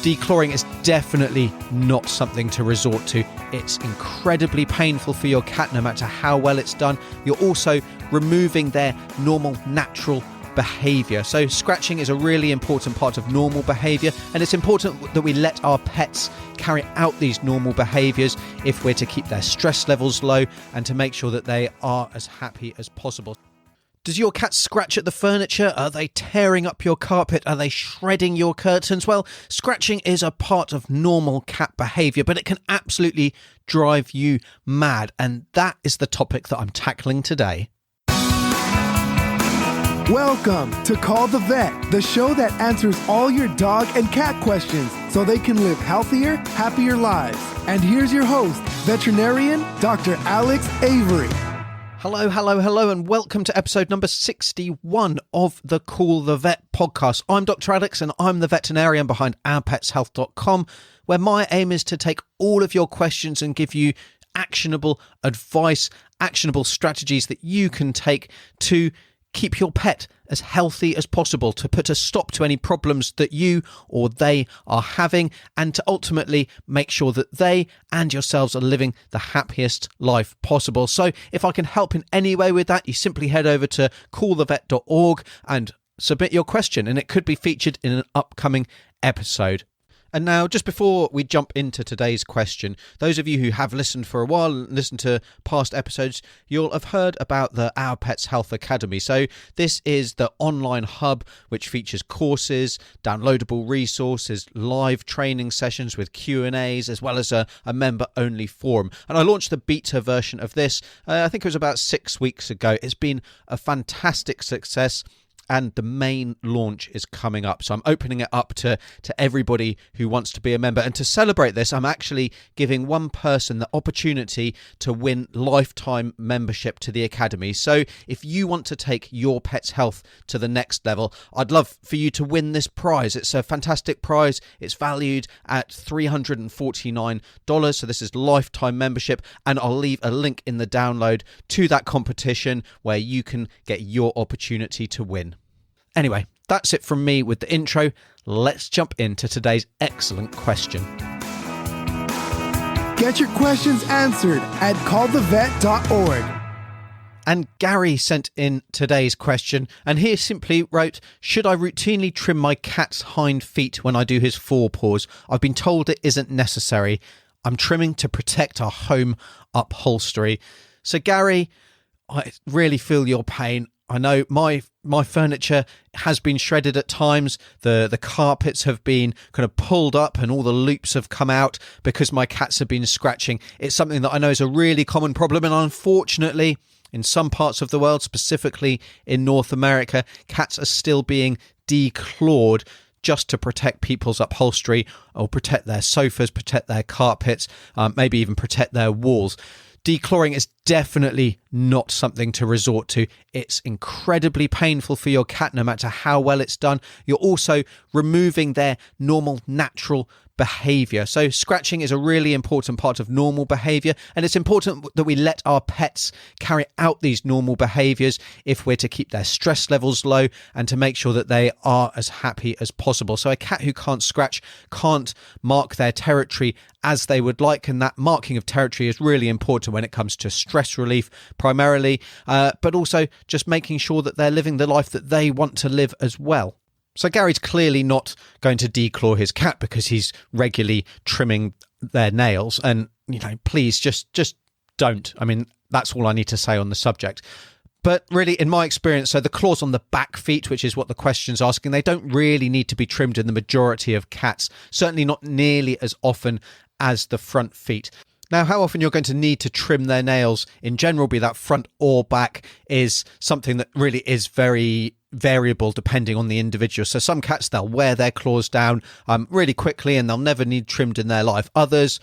Declawing is definitely not something to resort to. It's incredibly painful for your cat no matter how well it's done. You're also removing their normal, natural behaviour. So scratching is a really important part of normal behaviour, and it's important that we let our pets carry out these normal behaviours if we're to keep their stress levels low and to make sure that they are as happy as possible. Does your cat scratch at the furniture? Are they tearing up your carpet? Are they shredding your curtains? Well, scratching is a part of normal cat behaviour, but it can absolutely drive you mad. And that is the topic that I'm tackling today. Welcome to Call the Vet, the show that answers all your dog and cat questions so they can live healthier, happier lives. And here's your host, veterinarian Dr. Alex Avery. Hello, and welcome to episode number 61 of the Call the Vet podcast. I'm Dr. Alex, and I'm the veterinarian behind ourpetshealth.com, where my aim is to take all of your questions and give you actionable advice, actionable strategies that you can take to keep your pet as healthy as possible, to put a stop to any problems that you or they are having, and to ultimately make sure that they and yourselves are living the happiest life possible. So if I can help in any way with that, you simply head over to callthevet.org and submit your question, and it could be featured in an upcoming episode. And now, just before we jump into today's question, those of you who have listened for a while and listened to past episodes, you'll have heard about the Our Pets Health Academy. So this is the online hub which features courses, downloadable resources, live training sessions with Q&As, as well as a member-only forum. And I launched the beta version of this, I think it was about 6 weeks ago. It's been a fantastic success, and the main launch is coming up. So I'm opening it up to everybody who wants to be a member. And to celebrate this, I'm actually giving one person the opportunity to win lifetime membership to the Academy. So if you want to take your pet's health to the next level, I'd love for you to win this prize. It's a fantastic prize. It's valued at $349. So this is lifetime membership. And I'll leave a link in the download to that competition where you can get your opportunity to win. Anyway, that's it from me with the intro. Let's jump into today's excellent question. Get your questions answered at callthevet.org. And Gary sent in today's question, and he simply wrote, should I routinely trim my cat's hind feet when I do his forepaws? I've been told it isn't necessary. I'm trimming to protect our home upholstery. So Gary, I really feel your pain. I know my furniture has been shredded at times. The carpets have been kind of pulled up and all the loops have come out because my cats have been scratching. It's something that I know is a really common problem, and unfortunately, in some parts of the world, specifically in North America, cats are still being declawed just to protect people's upholstery or protect their sofas, protect their carpets, maybe even protect their walls. Declawing is definitely not something to resort to. It's incredibly painful for your cat no matter how well it's done. You're also removing their normal, natural behaviour. So scratching is a really important part of normal behaviour, and it's important that we let our pets carry out these normal behaviours if we're to keep their stress levels low and to make sure that they are as happy as possible. So a cat who can't scratch can't mark their territory as they would like, and that marking of territory is really important when it comes to stress relief primarily, but also just making sure that they're living the life that they want to live as well. So Gary's clearly not going to declaw his cat because he's regularly trimming their nails, and please just don't. I mean, that's all I need to say on the subject. But really, in my experience, so the claws on the back feet, which is what the question's asking, they don't really need to be trimmed in the majority of cats, certainly not nearly as often as the front feet. Now, how often you're going to need to trim their nails in general, be that front or back, is something that really is very variable depending on the individual. So some cats, they'll wear their claws down really quickly and they'll never need trimmed in their life. Others,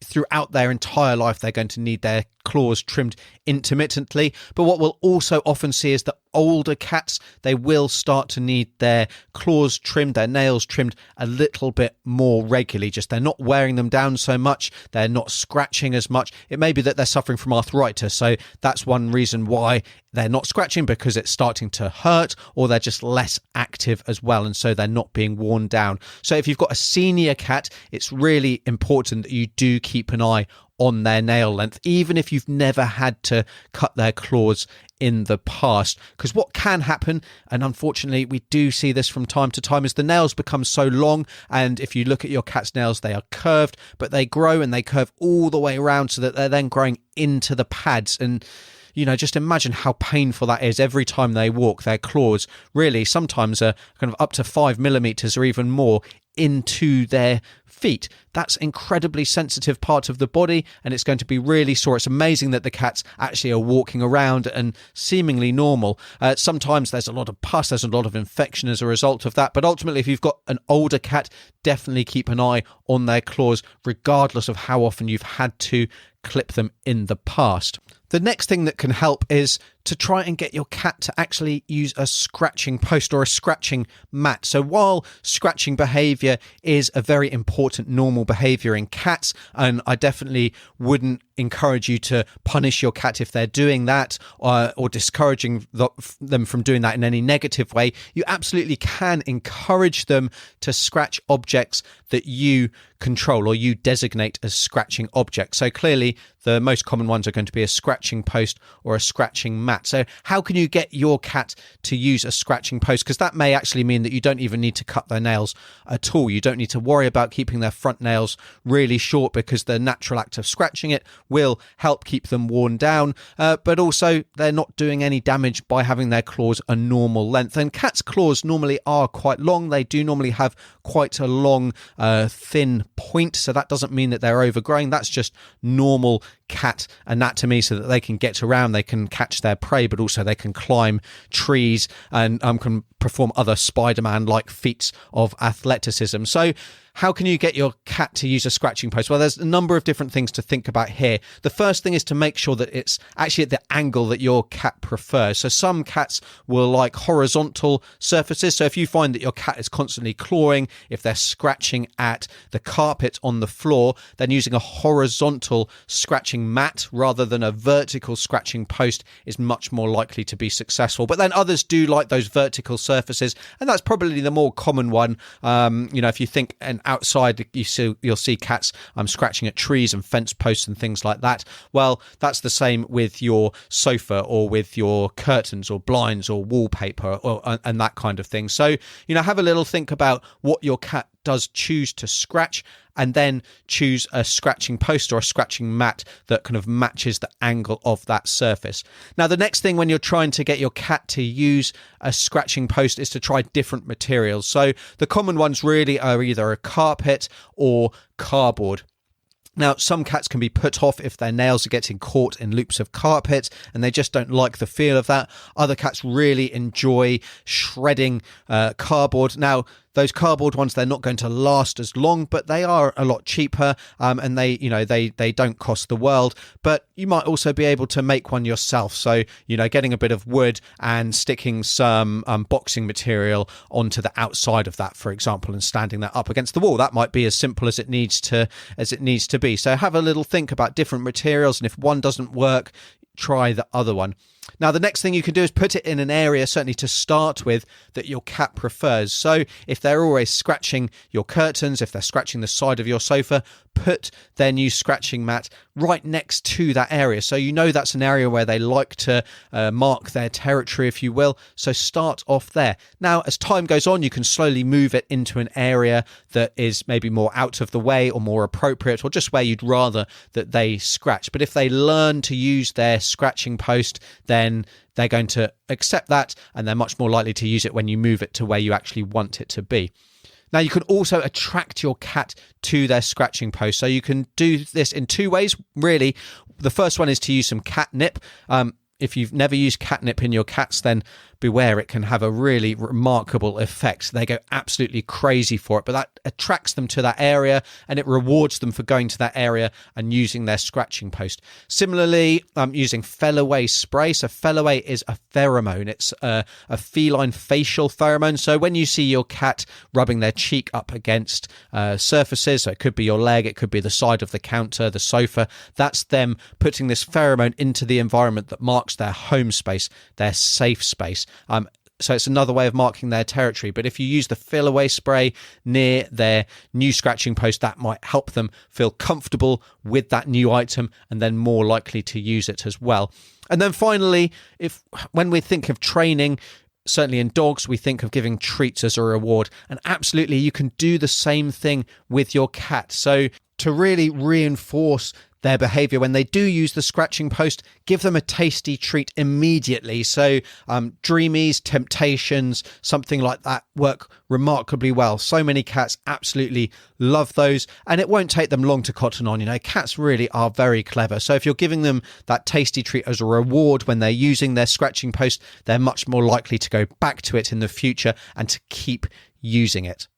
throughout their entire life, they're going to need their claws trimmed intermittently. But what we'll also often see is that older cats, they will start to need their claws trimmed, their nails trimmed a little bit more regularly. Just they're not wearing them down so much, they're not scratching as much. It may be that they're suffering from arthritis, so that's one reason why they're not scratching, because it's starting to hurt. alert, or they're just less active as well, and so they're not being worn down. So if you've got a senior cat, it's really important that you do keep an eye on their nail length, even if you've never had to cut their claws in the past. Because what can happen, and unfortunately we do see this from time to time, is the nails become so long, and if you look at your cat's nails, they are curved, but they grow and they curve all the way around so that they're then growing into the pads. And just imagine how painful that is. Every time they walk, their claws really sometimes are kind of up to 5 millimeters or even more into their feet. That's incredibly sensitive part of the body, and it's going to be really sore. It's amazing that the cats actually are walking around and seemingly normal. Sometimes there's a lot of pus, there's a lot of infection as a result of that, but ultimately if you've got an older cat, definitely keep an eye on their claws regardless of how often you've had to clip them in the past. The next thing that can help is to try and get your cat to actually use a scratching post or a scratching mat. So while scratching behavior is a very important normal behavior in cats, and I definitely wouldn't encourage you to punish your cat if they're doing that, or discouraging them from doing that in any negative way, you absolutely can encourage them to scratch objects that you control or you designate as scratching objects. So clearly the most common ones are going to be a scratching post or a scratching mat. So how can you get your cat to use a scratching post? Because that may actually mean that you don't even need to cut their nails at all. You don't need to worry about keeping their front nails really short, because the natural act of scratching it will help keep them worn down, but also they're not doing any damage by having their claws a normal length. And cats' claws normally are quite long. They do normally have quite a long, thin point, so that doesn't mean that they're overgrowing. That's just normal cat anatomy, so that they can get around, they can catch their prey, but also they can climb trees and can perform other Spider-Man like feats of athleticism. So how can you get your cat to use a scratching post? Well, there's a number of different things to think about here. The first thing is to make sure that it's actually at the angle that your cat prefers. So some cats will like horizontal surfaces. So if you find that your cat is constantly clawing, if they're scratching at the carpet on the floor, then using a horizontal scratching mat rather than a vertical scratching post is much more likely to be successful. But then others do like those vertical surfaces, and that's probably the more common one. If you think and outside, you'll see cats scratching at trees and fence posts and things like that. Well, that's the same with your sofa or with your curtains or blinds or wallpaper and that kind of thing. So, have a little think about what your cat does choose to scratch, and then choose a scratching post or a scratching mat that kind of matches the angle of that surface. Now, the next thing when you're trying to get your cat to use a scratching post is to try different materials. So the common ones really are either a carpet or cardboard. Now, some cats can be put off if their nails are getting caught in loops of carpet and they just don't like the feel of that. Other cats really enjoy shredding cardboard. Now, those cardboard ones, they're not going to last as long, but they are a lot cheaper, and they don't cost the world. But you might also be able to make one yourself. So, getting a bit of wood and sticking some boxing material onto the outside of that, for example, and standing that up against the wall. That might be as simple as it needs to be. So have a little think about different materials, and if one doesn't work, try the other one. Now, the next thing you can do is put it in an area, certainly to start with, that your cat prefers. So if they're always scratching your curtains, if they're scratching the side of your sofa, put their new scratching mat right next to that area. So that's an area where they like to mark their territory, if you will. So start off there. Now, as time goes on, you can slowly move it into an area that is maybe more out of the way or more appropriate, or just where you'd rather that they scratch. But if they learn to use their scratching post, then they're going to accept that, and they're much more likely to use it when you move it to where you actually want it to be. Now, you can also attract your cat to their scratching post. So you can do this in two ways, really. The first one is to use some catnip. If you've never used catnip in your cats, then beware, it can have a really remarkable effect. They go absolutely crazy for it, but that attracts them to that area, and it rewards them for going to that area and using their scratching post. Similarly, I'm using Feliway spray. So Feliway is a pheromone. It's a feline facial pheromone. So when you see your cat rubbing their cheek up against surfaces, so it could be your leg, it could be the side of the counter, the sofa, that's them putting this pheromone into the environment that marks their home space, their safe space. So it's another way of marking their territory. But if you use the Feliway spray near their new scratching post, that might help them feel comfortable with that new item and then more likely to use it as well. And then finally, when we think of training, certainly in dogs, we think of giving treats as a reward. And absolutely, you can do the same thing with your cat. So to really reinforce their behavior when they do use the scratching post, give them a tasty treat immediately. So Dreamies, Temptations, something like that work remarkably well. So many cats absolutely love those, and it won't take them long to cotton on. Cats really are very clever. So if you're giving them that tasty treat as a reward when they're using their scratching post, they're much more likely to go back to it in the future and to keep using it.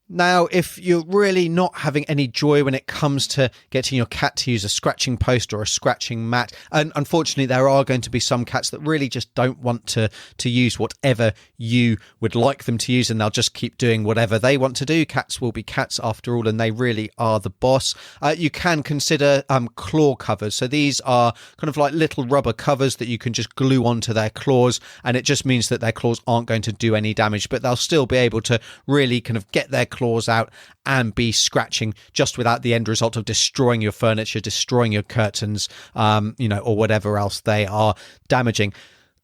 Now, if you're really not having any joy when it comes to getting your cat to use a scratching post or a scratching mat, and unfortunately there are going to be some cats that really just don't want to use whatever you would like them to use, and they'll just keep doing whatever they want to do. Cats will be cats after all, and they really are the boss. You can consider claw covers. So these are kind of like little rubber covers that you can just glue onto their claws, and it just means that their claws aren't going to do any damage, but they'll still be able to really kind of get their claws out and be scratching, just without the end result of destroying your furniture, destroying your curtains, or whatever else they are damaging.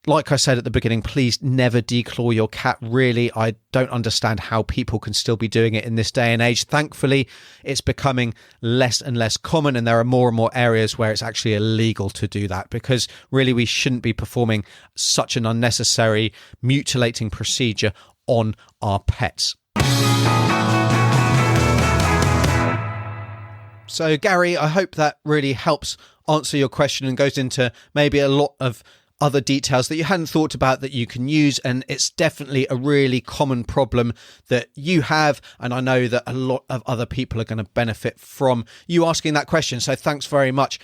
Like I said at the beginning, please never declaw your cat. Really, I don't understand how people can still be doing it in this day and age. Thankfully, it's becoming less and less common, and there are more and more areas where it's actually illegal to do that, because really we shouldn't be performing such an unnecessary mutilating procedure on our pets. So, Gary, I hope that really helps answer your question and goes into maybe a lot of other details that you hadn't thought about that you can use. And it's definitely a really common problem that you have. And I know that a lot of other people are going to benefit from you asking that question. So thanks very much.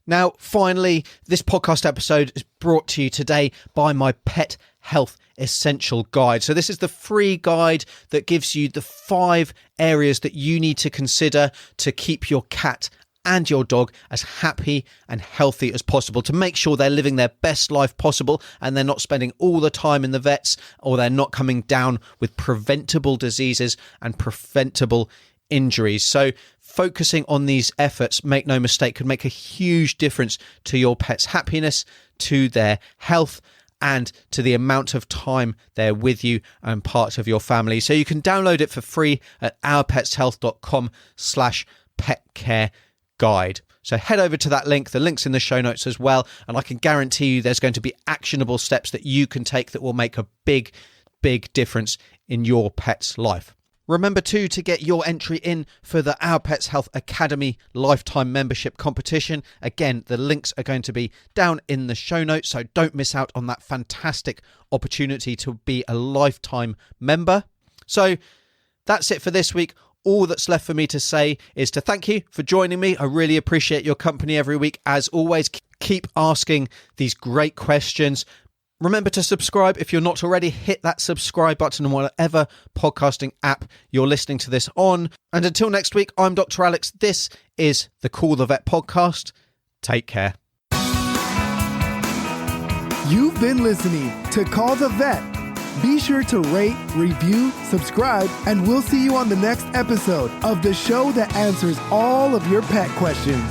Now, finally, this podcast episode is brought to you today by my Pet Health Essential Guide. So this is the free guide that gives you the 5 areas that you need to consider to keep your cat and your dog as happy and healthy as possible, to make sure they're living their best life possible and they're not spending all the time in the vets, or they're not coming down with preventable diseases and preventable injuries. So focusing on these efforts, make no mistake, could make a huge difference to your pet's happiness, to their health, and to the amount of time they're with you and part of your family. So you can download it for free at ourpetshealth.com/petcareguide. So head over to that link. The link's in the show notes as well. And I can guarantee you there's going to be actionable steps that you can take that will make a big, big difference in your pet's life. Remember too to get your entry in for the Our Pets Health Academy lifetime membership competition. Again, the links are going to be down in the show notes, so don't miss out on that fantastic opportunity to be a lifetime member. So that's it for this week. All that's left for me to say is to thank you for joining me. I really appreciate your company every week. As always, keep asking these great questions. Remember to subscribe if you're not already. Hit that subscribe button on whatever podcasting app you're listening to this on. And until next week, I'm Dr. Alex. This is the Call the Vet podcast. Take care. You've been listening to Call the Vet. Be sure to rate, review, subscribe, and we'll see you on the next episode of the show that answers all of your pet questions.